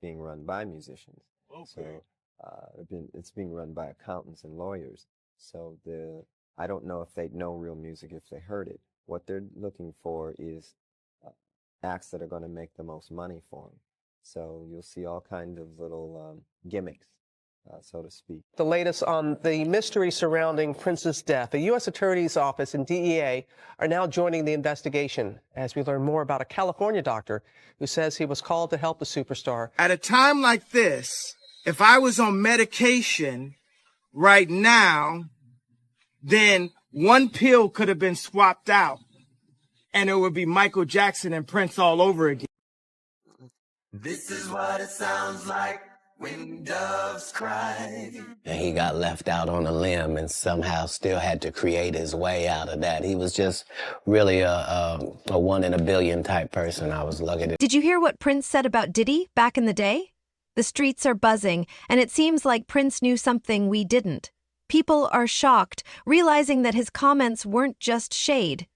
being run by musicians. Okay. So it's being run by accountants and lawyers. So I don't know if they'd know real music if they heard it. What they're looking for is acts that are going to make the most money for them. So you'll see all kinds of little gimmicks, so to speak. The latest on the mystery surrounding Prince's death. The U.S. Attorney's Office and DEA are now joining the investigation as we learn more about a California doctor who says he was called to help the superstar. At a time like this, if I was on medication right now, then one pill could have been swapped out and it would be Michael Jackson and Prince all over again. This is what it sounds like when doves cry. And he got left out on a limb and somehow still had to create his way out of that. He was just really a one in a billion type person. I was lucky to... Did you hear what Prince said about Diddy back in the day? The streets are buzzing, and it seems like Prince knew something we didn't. People are shocked, realizing that his comments weren't just shade.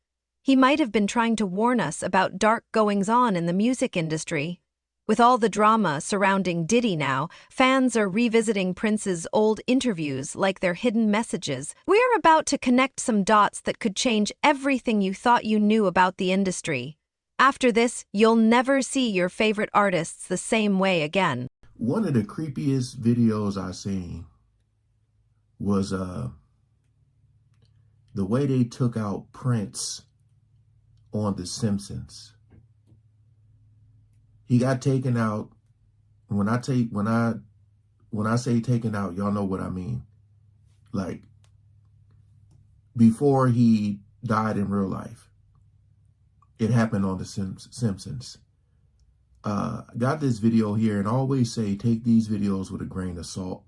He might have been trying to warn us about dark goings-on in the music industry. With all the drama surrounding Diddy now, fans are revisiting Prince's old interviews like they're hidden messages. We're about to connect some dots that could change everything you thought you knew about the industry. After this, you'll never see your favorite artists the same way again. One of the creepiest videos I seen was the way they took out Prince on The Simpsons. He got taken out. When I say taken out, y'all know what I mean. Like before he died in real life. It happened on The Simpsons. Got this video here, and I always say take these videos with a grain of salt.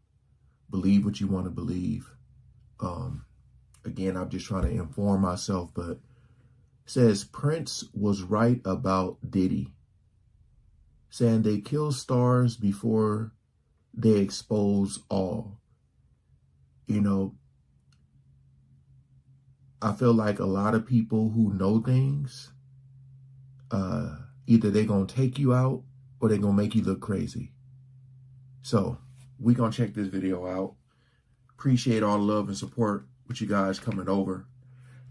Believe what you want to believe. Again, I'm just trying to inform myself, but it says Prince was right about Diddy, saying they kill stars before they expose all. You know, I feel like a lot of people who know things, either they're going to take you out or they're going to make you look crazy. So we're going to check this video out. Appreciate all the love and support with you guys coming over.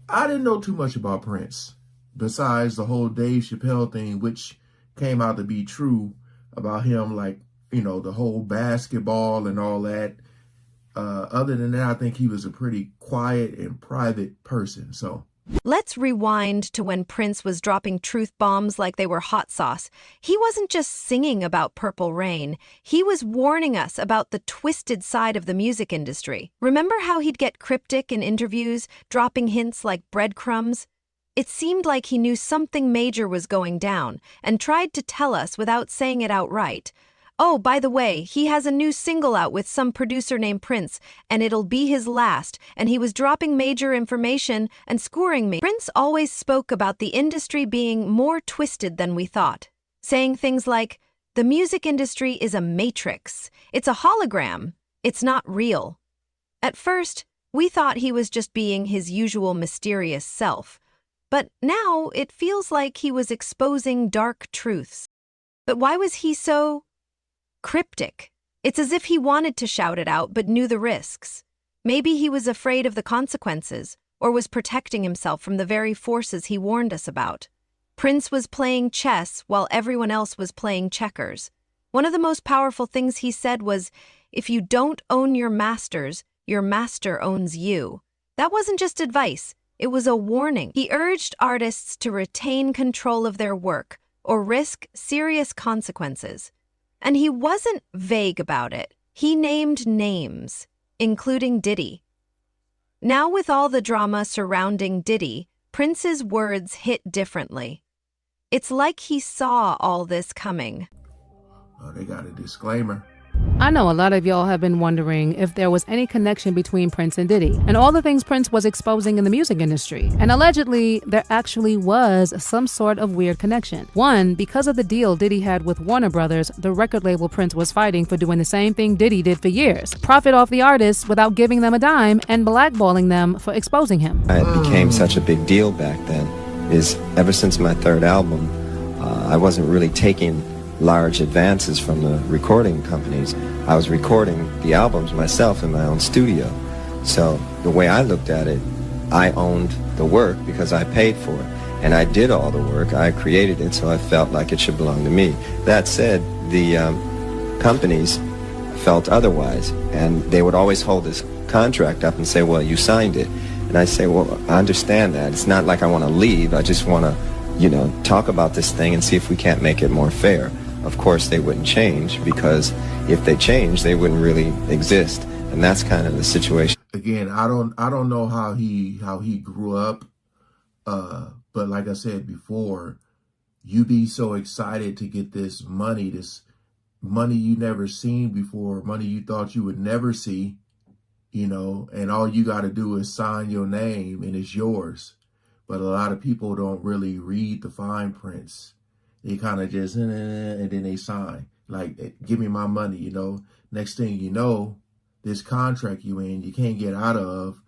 I didn't know too much about Prince, besides the whole Dave Chappelle thing, which came out to be true about him, like, you know, the whole basketball and all that. Other than that, I think he was a pretty quiet and private person. So let's rewind to when Prince was dropping truth bombs like they were hot sauce. He wasn't just singing about Purple Rain. He was warning us about the twisted side of the music industry. Remember how he'd get cryptic in interviews, dropping hints like breadcrumbs? It seemed like he knew something major was going down and tried to tell us without saying it outright. Oh, by the way, he has a new single out with some producer named Prince, and it'll be his last, and he was dropping major information and scoring me. Prince always spoke about the industry being more twisted than we thought, saying things like, the music industry is a matrix. It's a hologram. It's not real. At first, we thought he was just being his usual mysterious self. But now it feels like he was exposing dark truths. But why was he so cryptic? It's as if he wanted to shout it out but knew the risks. Maybe he was afraid of the consequences or was protecting himself from the very forces he warned us about. Prince was playing chess while everyone else was playing checkers. One of the most powerful things he said was, if you don't own your masters, your master owns you. That wasn't just advice. It was a warning. He urged artists to retain control of their work or risk serious consequences. And he wasn't vague about it. He named names, including Diddy. Now with all the drama surrounding Diddy, Prince's words hit differently. It's like he saw all this coming. Oh, they got a disclaimer. I know a lot of y'all have been wondering if there was any connection between Prince and Diddy and all the things Prince was exposing in the music industry. And allegedly, there actually was some sort of weird connection. One, because of the deal Diddy had with Warner Brothers, the record label Prince was fighting for doing the same thing Diddy did for years. Profit off the artists without giving them a dime and blackballing them for exposing him. It became such a big deal back then is ever since my third album, I wasn't really taking large advances from the recording companies. I was recording the albums myself in my own studio. So the way I looked at it, I owned the work because I paid for it. And I did all the work. I created it, so I felt like it should belong to me. That said, the companies felt otherwise, and they would always hold this contract up and say, well, you signed it. And I say, well, I understand that. It's not like I want to leave. I just want to, you know, talk about this thing and see if we can't make it more fair. Of course, they wouldn't change, because if they changed, they wouldn't really exist. And that's kind of the situation. Again, I don't know how he grew up, but like I said before, you be so excited to get this money you never seen before, money you thought you would never see, you know, and all you got to do is sign your name and it's yours. But a lot of people don't really read the fine prints. They kind of just, and then they sign, like, give me my money, you know. Next thing you know, this contract you in, you can't get out of,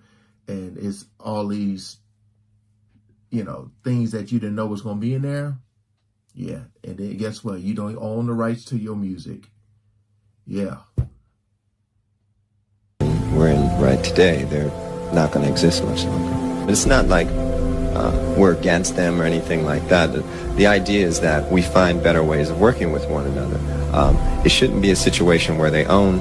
and it's all these, you know, things that you didn't know was going to be in there. Yeah, and then guess what? You don't own the rights to your music. Yeah. We're in right today, they're not going to exist much longer. But it's not like we're against them or anything like that. The idea is that we find better ways of working with one another. It shouldn't be a situation where they own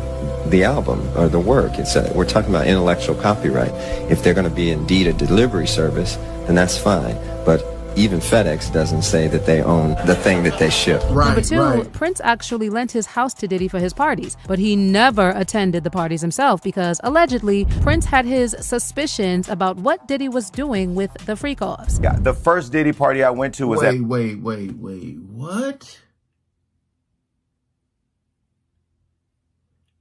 the album or the work. We're talking about intellectual copyright. If they're going to be indeed a delivery service, then that's fine. But even FedEx doesn't say that they own the thing that they ship. Right, Number two, right. Prince actually lent his house to Diddy for his parties, but he never attended the parties himself because allegedly Prince had his suspicions about what Diddy was doing with the freak-offs. Yeah, the first Diddy party I went to was Wait, what?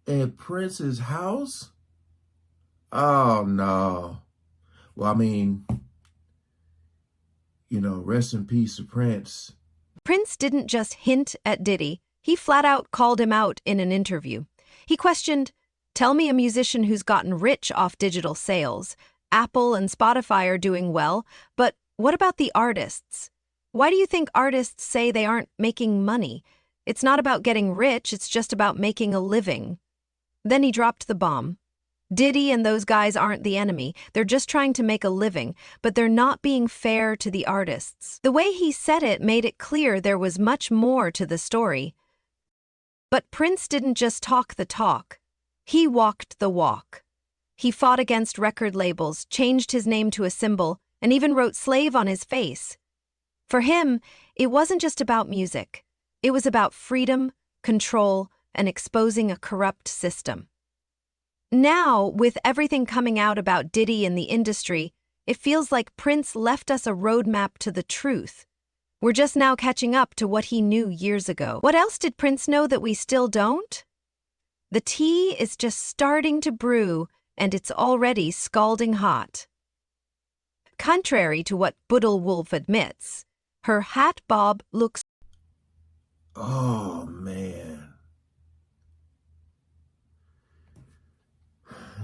At Prince's house? Oh, no. Well, I mean, you know, rest in peace to Prince. Prince didn't just hint at Diddy. He flat out called him out in an interview. He questioned, "Tell me a musician who's gotten rich off digital sales. Apple and Spotify are doing well, but what about the artists? Why do you think artists say they aren't making money? It's not about getting rich, it's just about making a living." Then he dropped the bomb. Diddy and those guys aren't the enemy. They're just trying to make a living, but they're not being fair to the artists. The way he said it made it clear there was much more to the story. But Prince didn't just talk the talk. He walked the walk. He fought against record labels, changed his name to a symbol, and even wrote slave on his face. For him, it wasn't just about music. It was about freedom, control, and exposing a corrupt system. Now, with everything coming out about Diddy in the industry, it feels like Prince left us a roadmap to the truth. We're just now catching up to what he knew years ago. What else did Prince know that we still don't? The tea is just starting to brew, and it's already scalding hot. Contrary to what Boodle Wolf admits, her hat bob looks... Oh, man.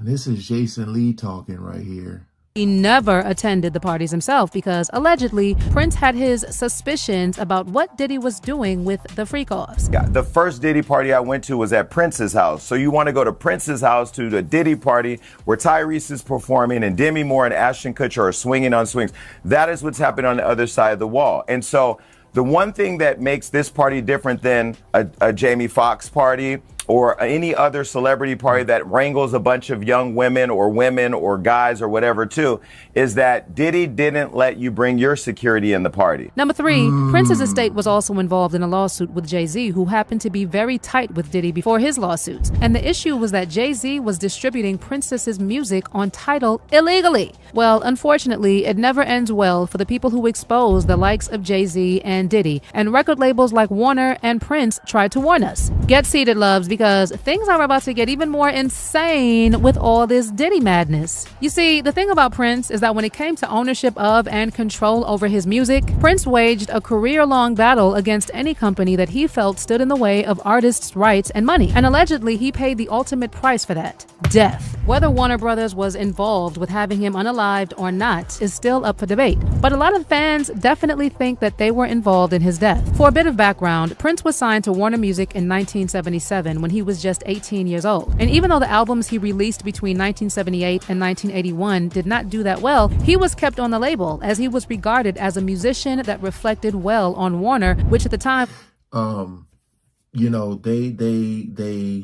This is Jason Lee talking right here. He never attended the parties himself because allegedly Prince had his suspicions about what Diddy was doing with the freak-offs. Yeah, the first Diddy party I went to was at Prince's house. So you want to go to Prince's house to the Diddy party where Tyrese is performing and Demi Moore and Ashton Kutcher are swinging on swings. That is what's happening on the other side of the wall. And so the one thing that makes this party different than a Jamie Foxx party or any other celebrity party that wrangles a bunch of young women or guys or whatever too, is that Diddy didn't let you bring your security in the party. Number three, Prince's estate was also involved in a lawsuit with Jay-Z, who happened to be very tight with Diddy before his lawsuits. And the issue was that Jay-Z was distributing Princess's music on Tidal illegally. Well, unfortunately, it never ends well for the people who expose the likes of Jay-Z and Diddy. And record labels like Warner and Prince tried to warn us. Get seated, loves, because because things are about to get even more insane with all this Diddy madness. You see, the thing about Prince is that when it came to ownership of and control over his music, Prince waged a career-long battle against any company that he felt stood in the way of artists' rights and money. And allegedly, he paid the ultimate price for that: death. Whether Warner Brothers was involved with having him unalived or not is still up for debate. But a lot of fans definitely think that they were involved in his death. For a bit of background, Prince was signed to Warner Music in 1977 when he was just 18 years old. And even though the albums he released between 1978 and 1981 did not do that well, he was kept on the label as he was regarded as a musician that reflected well on Warner, which at the time, you know, they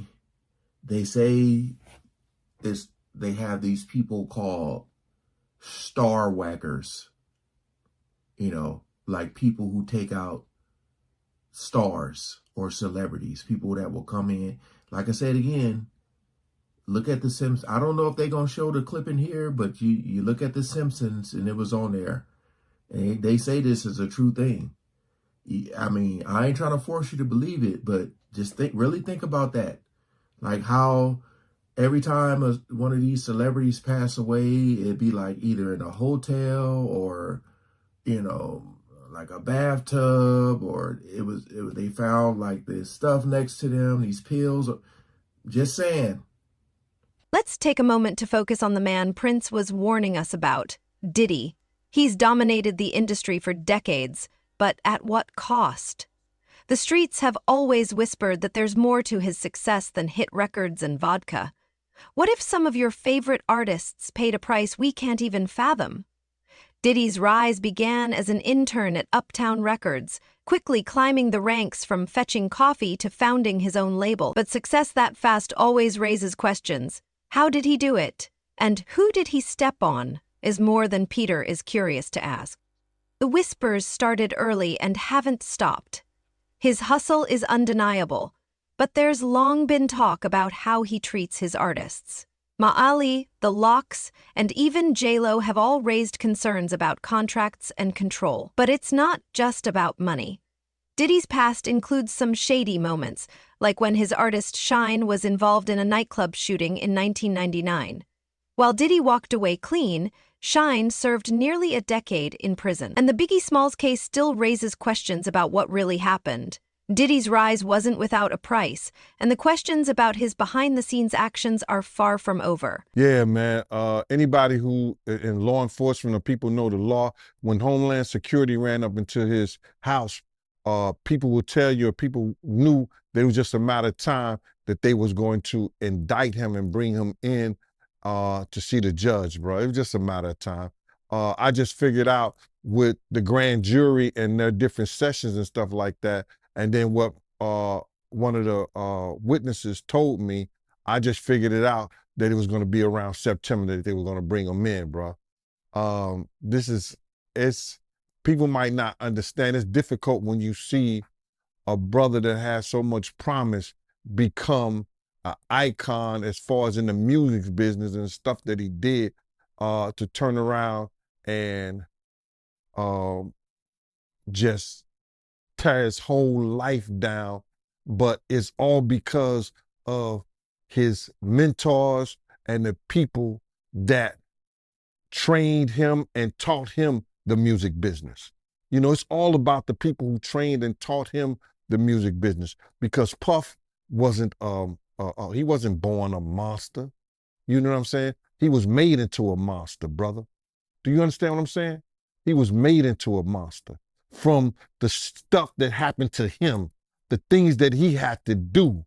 say this, they have these people called star whackers, you know, like people who take out stars or celebrities, people that will come in. Like I said again, look at The Simpsons. I don't know if they're going to show the clip in here, but you look at The Simpsons and it was on there. And they say this is a true thing. I mean, I ain't trying to force you to believe it, but just really think about that. Like how every time one of these celebrities pass away, it'd be like either in a hotel or, you know, like a bathtub, or they found like this stuff next to them, these pills. Just saying. Let's take a moment to focus on the man Prince was warning us about, Diddy. He's dominated the industry for decades, but at what cost? The streets have always whispered that there's more to his success than hit records and vodka. What if some of your favorite artists paid a price we can't even fathom? Diddy's rise began as an intern at Uptown Records, quickly climbing the ranks from fetching coffee to founding his own label. But success that fast always raises questions. How did he do it? And who did he step on? Is more than Peter is curious to ask. The whispers started early and haven't stopped. His hustle is undeniable, but there's long been talk about how he treats his artists. Maali, The Lox, and even J-Lo have all raised concerns about contracts and control. But it's not just about money. Diddy's past includes some shady moments, like when his artist Shine was involved in a nightclub shooting in 1999. While Diddy walked away clean, Shine served nearly a decade in prison. And the Biggie Smalls case still raises questions about what really happened. Diddy's rise wasn't without a price, and the questions about his behind-the-scenes actions are far from over. Yeah, man. Anybody who in law enforcement or people know the law, when Homeland Security ran up into his house, people will tell you, or people knew that it was just a matter of time that they was going to indict him and bring him in to see the judge, bro. It was just a matter of time. I just figured out with the grand jury and their different sessions and stuff like that, and then what one of the witnesses told me, I just figured it out that it was going to be around September that they were going to bring him in, bro. People might not understand. It's difficult when you see a brother that has so much promise become an icon as far as in the music business and stuff that he did, to turn around and just tear his whole life down. But it's all because of his mentors and the people that trained him and taught him the music business. You know, it's all about the people who trained and taught him the music business, because Puff wasn't, he wasn't born a monster. You know what I'm saying? He was made into a monster, brother. Do you understand what I'm saying? He was made into a monster from the stuff that happened to him, the things that he had to do.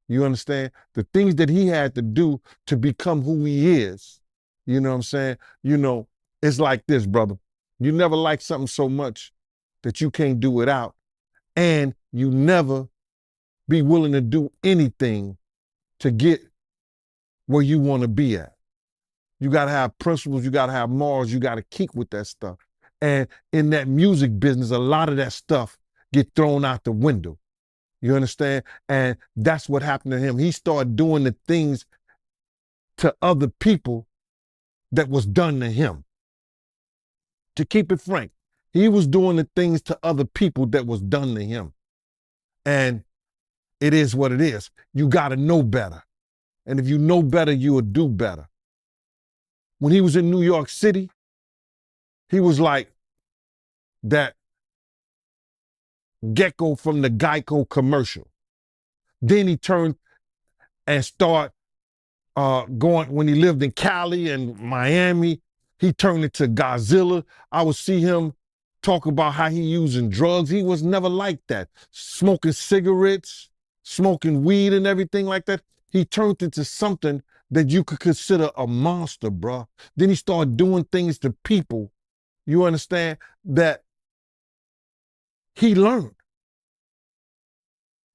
You understand? The things that he had to do to become who he is. You know what I'm saying? You know, it's like this, brother. You never like something so much that you can't do without, and you never be willing to do anything to get where you want to be at. You got to have principles, you got to have morals, you got to keep with that stuff. And in that music business, a lot of that stuff get thrown out the window. You understand? And that's what happened to him. He started doing the things to other people that was done to him. To keep it frank, he was doing the things to other people that was done to him. And it is what it is. You got to know better. And if you know better, you will do better. When he was in New York City, he was like that gecko from the Geico commercial. Then he turned and started going, when he lived in Cali and Miami, he turned into Godzilla. I would see him talk about how he using drugs. He was never like that. Smoking cigarettes, smoking weed and everything like that. He turned into something that you could consider a monster, bruh. Then he started doing things to people, you understand, that he learned.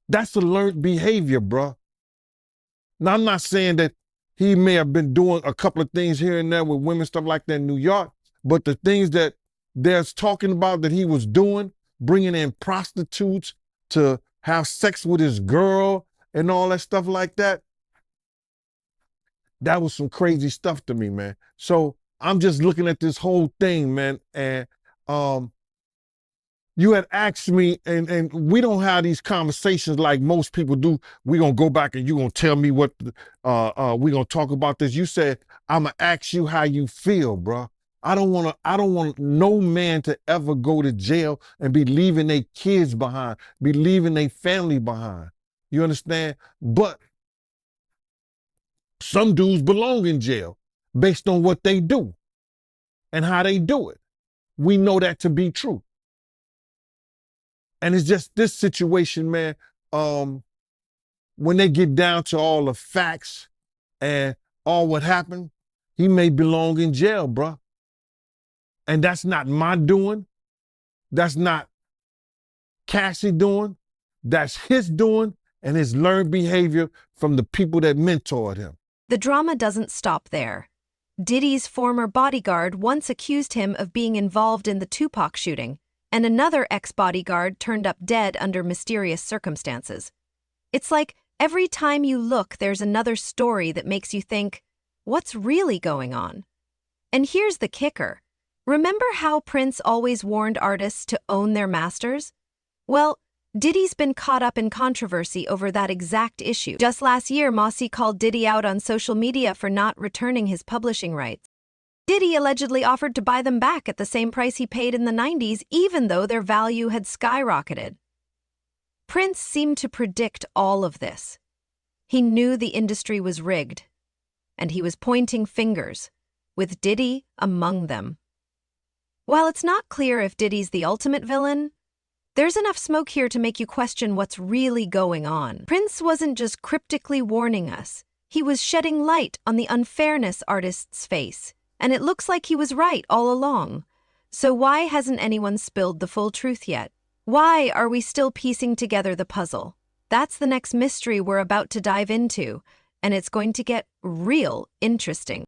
That's a learned behavior, bruh. Now, I'm not saying that he may have been doing a couple of things here and there with women, stuff like that in New York, but the things that there's talking about that he was doing, bringing in prostitutes to have sex with his girl and all that stuff like that, that was some crazy stuff to me, man. So I'm just looking at this whole thing, man, and you had asked me, and we don't have these conversations like most people do. We're going to go back and you're going to tell me what, we're going to talk about this. You said, I'm going to ask you how you feel, bro. I don't want no man to ever go to jail and be leaving their kids behind, be leaving their family behind. You understand? But some dudes belong in jail based on what they do and how they do it. We know that to be true. And it's just this situation, man, when they get down to all the facts and all what happened, he may belong in jail, bruh. And that's not my doing. That's not Cassie doing. That's his doing and his learned behavior from the people that mentored him. The drama doesn't stop there. Diddy's former bodyguard once accused him of being involved in the Tupac shooting, and another ex-bodyguard turned up dead under mysterious circumstances. It's like every time you look, there's another story that makes you think, what's really going on? And here's the kicker. Remember how Prince always warned artists to own their masters? Well, Diddy's been caught up in controversy over that exact issue. Just last year, Mossy called Diddy out on social media for not returning his publishing rights. Diddy allegedly offered to buy them back at the same price he paid in the 90s, even though their value had skyrocketed. Prince seemed to predict all of this. He knew the industry was rigged, and he was pointing fingers, with Diddy among them. While it's not clear if Diddy's the ultimate villain, there's enough smoke here to make you question what's really going on. Prince wasn't just cryptically warning us. He was shedding light on the unfairness artists face. And it looks like he was right all along. So why hasn't anyone spilled the full truth yet? Why are we still piecing together the puzzle? That's the next mystery we're about to dive into, and it's going to get real interesting.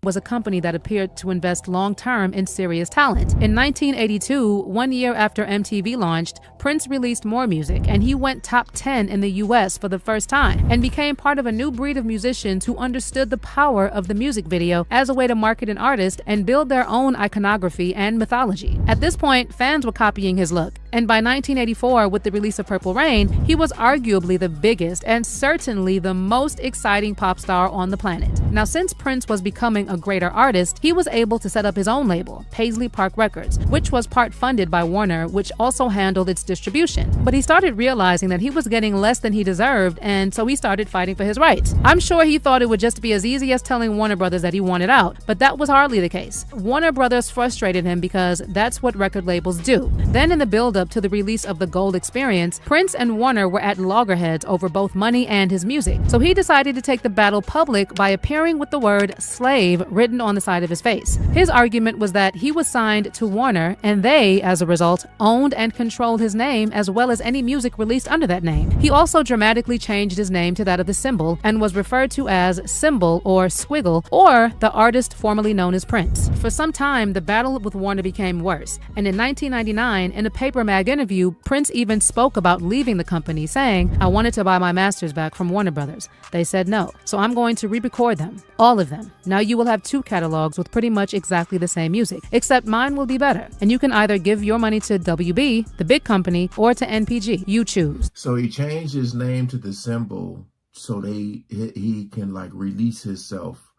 Was a company that appeared to invest long-term in serious talent. In 1982, 1 year after MTV launched, Prince released more music, and he went top 10 in the US for the first time, and became part of a new breed of musicians who understood the power of the music video as a way to market an artist and build their own iconography and mythology. At this point, fans were copying his look, and by 1984, with the release of Purple Rain, he was arguably the biggest and certainly the most exciting pop star on the planet. Now, since Prince was becoming a greater artist, he was able to set up his own label, Paisley Park Records, which was part funded by Warner, which also handled its distribution. But he started realizing that he was getting less than he deserved, and so he started fighting for his rights. I'm sure he thought it would just be as easy as telling Warner Brothers that he wanted out, but that was hardly the case. Warner Brothers frustrated him because that's what record labels do. Then in the build-up to the release of the Gold Experience, Prince and Warner were at loggerheads over both money and his music. So he decided to take the battle public by appearing with the word slave written on the side of his face. His argument was that he was signed to Warner, and they, as a result, owned and controlled his name as well as any music released under that name. He also dramatically changed his name to that of the symbol and was referred to as Symbol or Squiggle, or the artist formerly known as Prince. For some time, the battle with Warner became worse, and in 1999, in a Paper Mag interview, Prince even spoke about leaving the company, saying, "I wanted to buy my masters back from Warner Brothers. They said no, so I'm going to re-record them, all of them. Now you will have 2 catalogs with pretty much exactly the same music, except mine will be better. And you can either give your money to WB, the big company, or to NPG. You choose. So he changed his name to the symbol so he can like release himself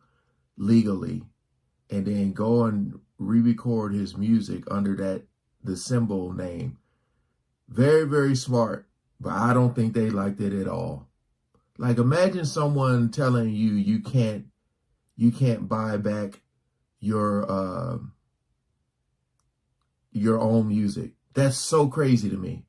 legally and then go and re-record his music under the symbol name. Very, very smart, but I don't think they liked it at all. Like, imagine someone telling you you can't buy back your own music. That's so crazy to me.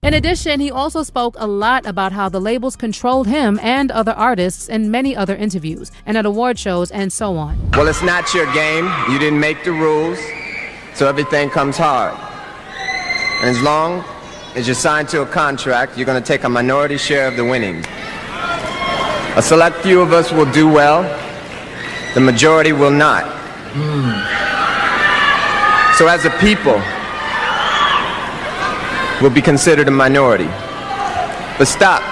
In addition, he also spoke a lot about how the labels controlled him and other artists in many other interviews and at award shows and so on. Well, it's not your game. You didn't make the rules, so everything comes hard. And as long as you're signed to a contract, you're going to take a minority share of the winnings. A select few of us will do well. The majority will not. So as a people, we'll be considered a minority. But stop.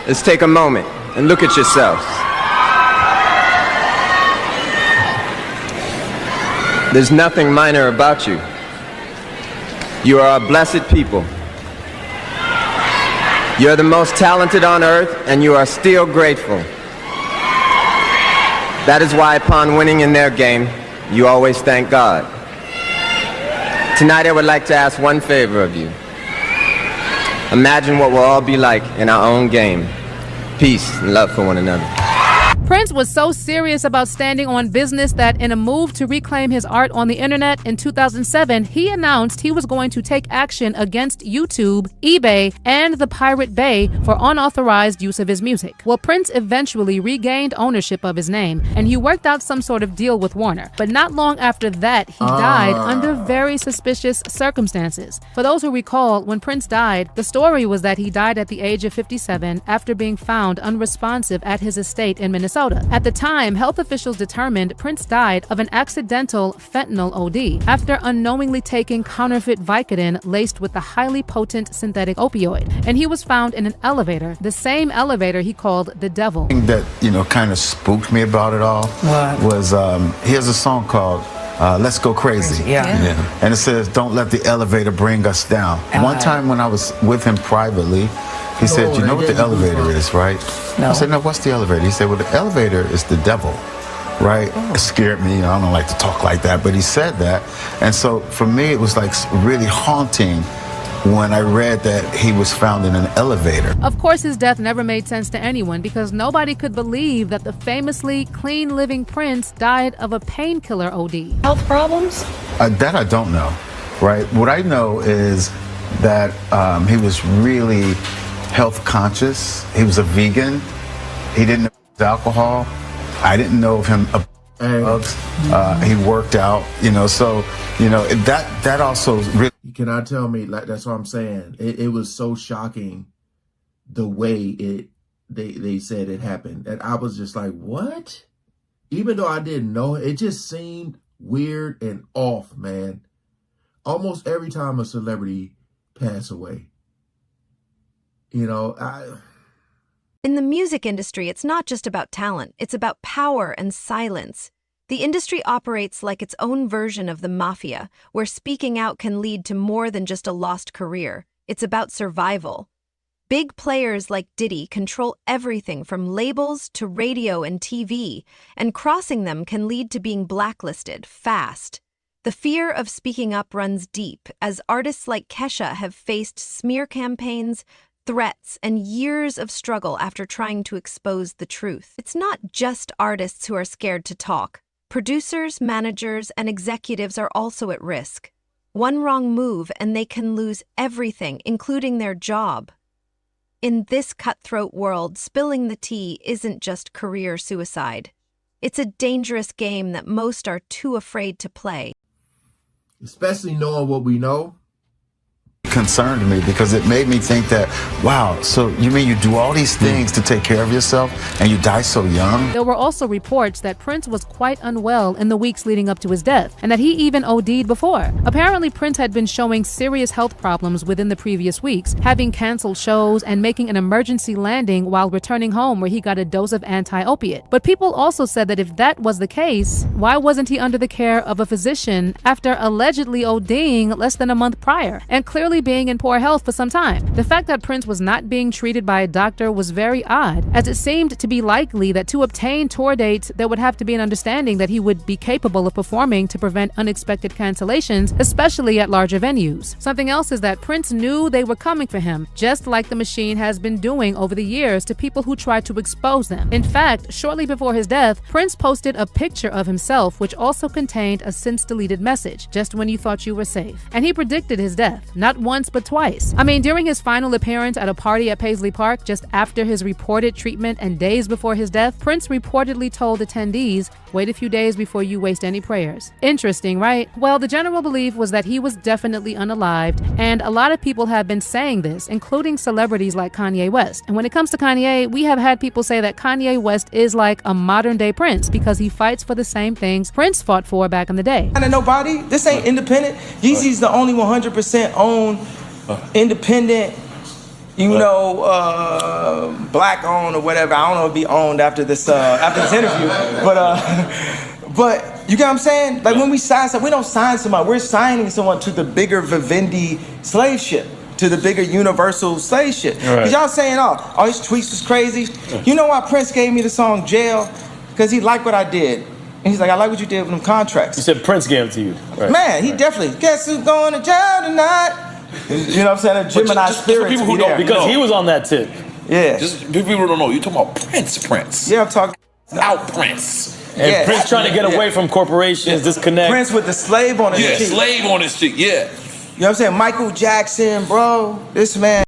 Let's take a moment and look at yourselves. There's nothing minor about you. You are a blessed people. You're the most talented on earth, and you are still grateful. That is why upon winning in their game, you always thank God. Tonight I would like to ask one favor of you. Imagine what we'll all be like in our own game. Peace and love for one another. Prince was so serious about standing on business that in a move to reclaim his art on the internet in 2007, he announced he was going to take action against YouTube, eBay, and the Pirate Bay for unauthorized use of his music. Well, Prince eventually regained ownership of his name, and he worked out some sort of deal with Warner. But not long after that, he died under very suspicious circumstances. For those who recall, when Prince died, the story was that he died at the age of 57 after being found unresponsive at his estate in Minnesota. At the time, health officials determined Prince died of an accidental fentanyl OD after unknowingly taking counterfeit Vicodin laced with the highly potent synthetic opioid. And he was found in an elevator, the same elevator he called the devil. The thing that, kind of spooked me about it all was, here's a song called Let's Go Crazy. Yeah. And it says, don't let the elevator bring us down. One time when I was with him privately, he said, you know what the elevator is, right? No. I said, no, what's the elevator? He said, well, the elevator is the devil, right? It scared me. I don't like to talk like that, but he said that. And so for me, it was like really haunting when I read that he was found in an elevator. Of course, his death never made sense to anyone because nobody could believe that the famously clean-living Prince died of a painkiller OD. Health problems? That I don't know, right? What I know is that he was really health conscious. He was a vegan. He didn't know alcohol. I didn't know of him drugs. He worked out, so, that also really. You cannot tell me, like, that's what I'm saying. It was so shocking the way they said it happened. And I was just like, what? Even though I didn't know, it just seemed weird and off, man. Almost every time a celebrity passed away. In the music industry, it's not just about talent, it's about power and silence. The industry operates like its own version of the mafia, where speaking out can lead to more than just a lost career. It's about survival. Big players like Diddy control everything from labels to radio and TV, and crossing them can lead to being blacklisted fast. The fear of speaking up runs deep, as artists like Kesha have faced smear campaigns, threats, and years of struggle after trying to expose the truth. It's not just artists who are scared to talk. Producers, managers, and executives are also at risk. One wrong move and they can lose everything, including their job. In this cutthroat world, spilling the tea isn't just career suicide. It's a dangerous game that most are too afraid to play. Especially knowing what we know, concerned me because it made me think that, wow, so you mean you do all these things to take care of yourself and you die so young? There were also reports that Prince was quite unwell in the weeks leading up to his death, and that he even OD'd before. Apparently, Prince had been showing serious health problems within the previous weeks, having canceled shows and making an emergency landing while returning home where he got a dose of anti-opiate. But people also said that if that was the case, why wasn't he under the care of a physician after allegedly ODing less than a month prior, and clearly being in poor health for some time? The fact that Prince was not being treated by a doctor was very odd, as it seemed to be likely that to obtain tour dates, there would have to be an understanding that he would be capable of performing to prevent unexpected cancellations, especially at larger venues. Something else is that Prince knew they were coming for him, just like the machine has been doing over the years to people who tried to expose them. In fact, shortly before his death, Prince posted a picture of himself which also contained a since-deleted message, just when you thought you were safe. And he predicted his death, not once but twice. I mean, during his final appearance at a party at Paisley Park just after his reported treatment and days before his death, Prince reportedly told attendees, "Wait a few days before you waste any prayers." Interesting, right? Well, the general belief was that he was definitely unalived, and a lot of people have been saying this, including celebrities like Kanye West. And when it comes to Kanye, we have had people say that Kanye West is like a modern-day Prince because he fights for the same things Prince fought for back in the day. Nobody, this ain't independent. Yeezy's the only 100% owned, independent, black owned or whatever. I don't know if it'll be owned after this interview, but you get what I'm saying? Like when we sign something, we don't sign somebody. We're signing someone to the bigger Vivendi slave ship, to the bigger universal slave ship. Because y'all saying, oh, his tweets was crazy. You know why Prince gave me the song Jail? Because he liked what I did. And he's like, I like what you did with them contracts. You said Prince gave it to you. Right. Man, he definitely, guess who's going to jail tonight? You know what I'm saying? A Gemini spirit. People who don't, because he was on that tip. Yeah. Just people don't know. You're talking about Prince. Yeah, I'm talking out Prince. And Prince trying to get away from corporations, disconnect. Prince with the slave on his cheek. Yeah, slave on his cheek, yeah. You know what I'm saying? Michael Jackson, bro. This man.